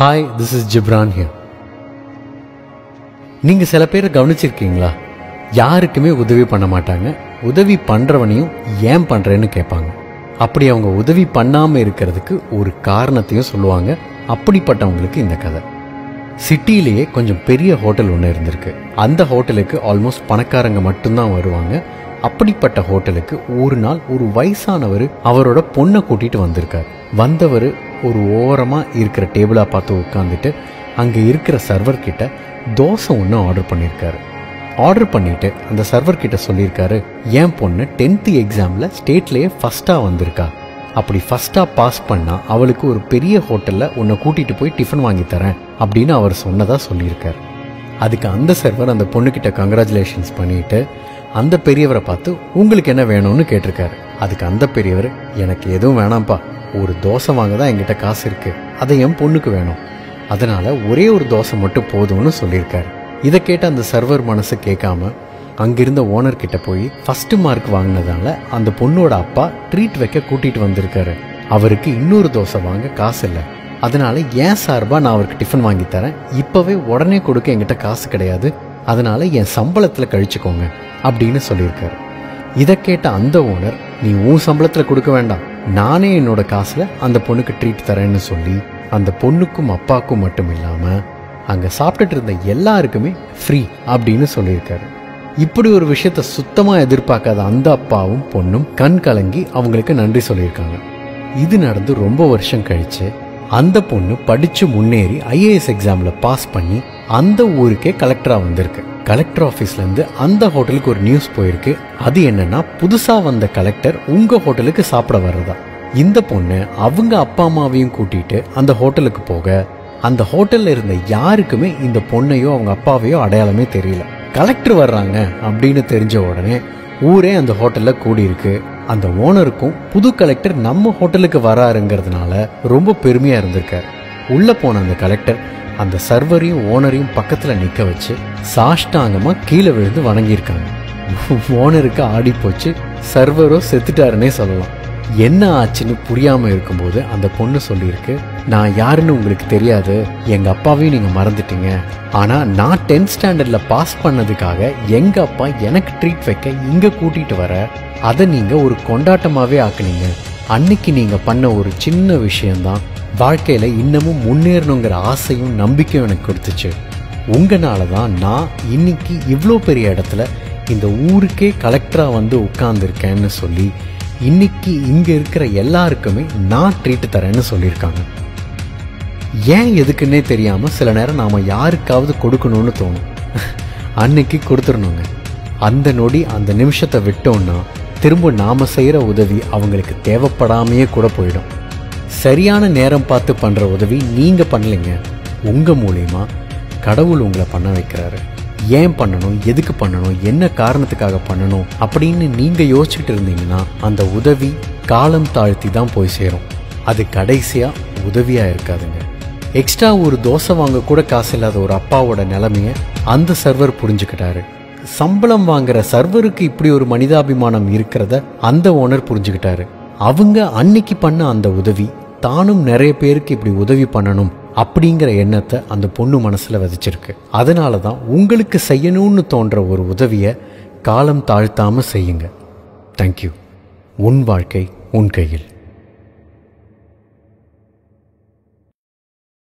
Hi, this is Ghibran here. நீங்கள் சில பேரை கவனிச்சிருக்கீங்களா? யாருக்குமே உதவி பண்ண மாட்டாங்க. உதவி பண்ணுறவனையும் ஏன் பண்ணுறேன்னு கேட்பாங்க. அப்படி அவங்க உதவி பண்ணாமல் இருக்கிறதுக்கு ஒரு காரணத்தையும் சொல்லுவாங்க. அப்படிப்பட்டவங்களுக்கு இந்த கதை. சிட்டியிலேயே கொஞ்சம் பெரிய ஹோட்டல் ஒன்று இருந்திருக்கு. அந்த ஹோட்டலுக்கு ஆல்மோஸ்ட் பணக்காரங்க மட்டும்தான் வருவாங்க. அப்படிப்பட்ட ஹோட்டலுக்கு ஒரு நாள் ஒரு வயசானவர் அவரோட பொண்ணை கூட்டிகிட்டு வந்திருக்கார். வந்தவர் ஒரு ஓரமாக இருக்கிற டேபிளாக பார்த்து உட்காந்துட்டு அங்கே இருக்கிற சர்வர்கிட்ட தோசை ஒன்று ஆர்டர் பண்ணியிருக்காரு. ஆர்டர் பண்ணிவிட்டு அந்த சர்வர்கிட்ட சொல்லியிருக்காரு, என் பொண்ணு 10th எக்ஸாமில் ஸ்டேட்லேயே ஃபஸ்ட்டாக வந்திருக்கா. அப்படி ஃபஸ்ட்டாக பாஸ் பண்ணால் அவளுக்கு ஒரு பெரிய ஹோட்டலில் உன்னை கூட்டிகிட்டு போய் டிஃபன் வாங்கி தரேன் அப்படின்னு அவர் சொன்னதாக சொல்லியிருக்கார். அதுக்கு அந்த சர்வர் அந்த பொண்ணுக்கிட்ட கங்க்ராச்சுலேஷன்ஸ் பண்ணிவிட்டு அந்த பெரியவரை பார்த்து உங்களுக்கு என்ன வேணும்னு கேட்டிருக்காரு. அதுக்கு அந்த பெரியவர், எனக்கு எதுவும் வேணாம்ப்பா, ஒரு தோசை வாங்க தான் என்கிட்ட காசு இருக்குது, அதை என் பொண்ணுக்கு வேணும், அதனால் ஒரே ஒரு தோசை மட்டும் போதும்னு சொல்லியிருக்காரு. இதை கேட்ட அந்த சர்வர் மனசு கேட்காம அங்கிருந்த ஓனர்கிட்ட போய் ஃபஸ்ட்டு மார்க் வாங்கினதால அந்த பொண்ணோட அப்பா ட்ரீட் வைக்க கூட்டிகிட்டு வந்திருக்காரு. அவருக்கு இன்னொரு தோசை வாங்க காசு இல்லை, அதனால் ஏன் சார்பாக நான் அவருக்கு டிஃபன் வாங்கி தரேன், இப்போவே உடனே கொடுக்க என்கிட்ட காசு கிடையாது, அதனால் என் சம்பளத்தில் கழிச்சுக்கோங்க அப்படின்னு சொல்லியிருக்காரு. இதை கேட்ட அந்த ஓனர், நீ உன் சம்பளத்தில் கொடுக்க வேண்டாம், நானே என்னோட காசில் அந்த பொண்ணுக்கு ட்ரீட் தரேன்னு சொல்லி அந்த பொண்ணுக்கும் அப்பாவுக்கும் மட்டும் இல்லாமல் அங்கே சாப்பிட்டுட்டு இருந்த எல்லாருக்குமே ஃப்ரீ அப்படின்னு சொல்லியிருக்காரு. இப்படி ஒரு விஷயத்த சுத்தமாக எதிர்பார்க்காத அந்த அப்பாவும் பொண்ணும் கண் கலங்கி அவங்களுக்கு நன்றி சொல்லியிருக்காங்க. இது நடந்து ரொம்ப வருஷம் கழிச்சு அந்த பொண்ணு படித்து முன்னேறி IAS எக்ஸாமில் பாஸ் பண்ணி அந்த ஊருக்கே கலெக்டராக வந்திருக்கு. கலெக்டர் ஆஃபீஸ்லேருந்து அந்த ஹோட்டலுக்கு ஒரு நியூஸ் போயிருக்கு. அது என்னன்னா, புதுசாக வந்த கலெக்டர் உங்கள் ஹோட்டலுக்கு சாப்பிட வர்றதா. இந்த பொண்ணு அவங்க அப்பா அம்மாவையும் கூட்டிகிட்டு அந்த ஹோட்டலுக்கு போக அந்த ஹோட்டலில் இருந்த யாருக்குமே இந்த பொண்ணையோ அவங்க அப்பாவையோ அடையாளமே தெரியல. கலெக்டர் வர்றாங்க அப்படின்னு தெரிஞ்ச உடனே ஊரே அந்த ஹோட்டலில் கூடியிருக்கு. அந்த ஓனருக்கும் புது கலெக்டர் நம்ம ஹோட்டலுக்கு வராருங்கிறதுனால ரொம்ப பெருமையாக இருந்திருக்கார். உள்ளே போன அந்த கலெக்டர் அந்த சர்வரையும் ஓனரையும் பக்கத்தில் நிற்க வச்சு சாஷ்டாங்கமாக கீழே விழுந்து வணங்கியிருக்காங்க. ஓனருக்கு ஆடி போச்சு, சர்வரோ செத்துட்டாருன்னே சொல்லலாம். என்ன ஆச்சுன்னு புரியாமல் இருக்கும்போது அந்த பொண்ணு சொல்லியிருக்கு, நான் யாருன்னு உங்களுக்கு தெரியாது, எங்கள் அப்பாவையும் நீங்கள் மறந்துட்டீங்க, ஆனால் நான் 10th ஸ்டாண்டர்டில் பாஸ் பண்ணதுக்காக எங்கள் அப்பா எனக்கு ட்ரீட் வைக்க இங்கே கூட்டிகிட்டு வர அதை நீங்கள் ஒரு கொண்டாட்டமாகவே ஆக்குனீங்க. அன்னைக்கு நீங்கள் பண்ண ஒரு சின்ன விஷயந்தான் வாழ்க்கையில் இன்னமும் முன்னேறணுங்கிற ஆசையும் நம்பிக்கையும் எனக்கு கொடுத்துச்சு. உங்களால தான் நான் இன்னைக்கு இவ்வளோ பெரிய இடத்துல இந்த ஊருக்கே கலெக்டராக வந்து உட்கார்ந்துருக்கேன்னு சொல்லி இன்னைக்கு இங்கே இருக்கிற எல்லாருக்குமே நான் ட்ரீட் தரேன்னு சொல்லியிருக்காங்க. ஏன் எதுக்குன்னே தெரியாமல் சில நேரம் நாம் யாருக்காவது கொடுக்கணும்னு தோணும். அன்னைக்கு கொடுத்துடணுங்க. அந்த நொடி அந்த நிமிஷத்தை விட்டோம்னா திரும்ப நாம் செய்கிற உதவி அவங்களுக்கு தேவைப்படாமையே கூட போயிடும். சரியான நேரம் பார்த்து பண்ணுற உதவி நீங்கள் பண்ணலைங்க, உங்கள் மூலிமா கடவுள் உங்களை பண்ண வைக்கிறாரு. ஏன் பண்ணணும், எதுக்கு பண்ணணும், என்ன காரணத்துக்காக பண்ணணும் அப்படின்னு நீங்கள் யோசிச்சுட்டு இருந்தீங்கன்னா அந்த உதவி காலம் தாழ்த்தி தான் போய் சேரும். அது கடைசியாக உதவியாக இருக்காதுங்க. எக்ஸ்ட்ரா ஒரு தோசை வாங்க கூட காசு இல்லாத ஒரு அப்பாவோட நிலைமையை அந்த சர்வர் புரிஞ்சுக்கிட்டாரு. சம்பளம் வாங்குற சர்வருக்கு இப்படி ஒரு மனிதாபிமானம் இருக்கிறத அந்த ஓனர் புரிஞ்சுக்கிட்டாரு. அவங்க அன்னைக்கு பண்ண அந்த உதவி தானும் நிறைய பேருக்கு இப்படி உதவி பண்ணணும் அப்படிங்கிற எண்ணத்தை அந்த பொண்ணு மனசுல விதைச்சிருக்கு. அதனால தான் உங்களுக்கு செய்யணும்னு தோன்ற ஒரு உதவியை காலம் தாழ்த்தாம செய்யுங்க. தேங்க்யூ. உன் வாழ்க்கை உன் கையில்.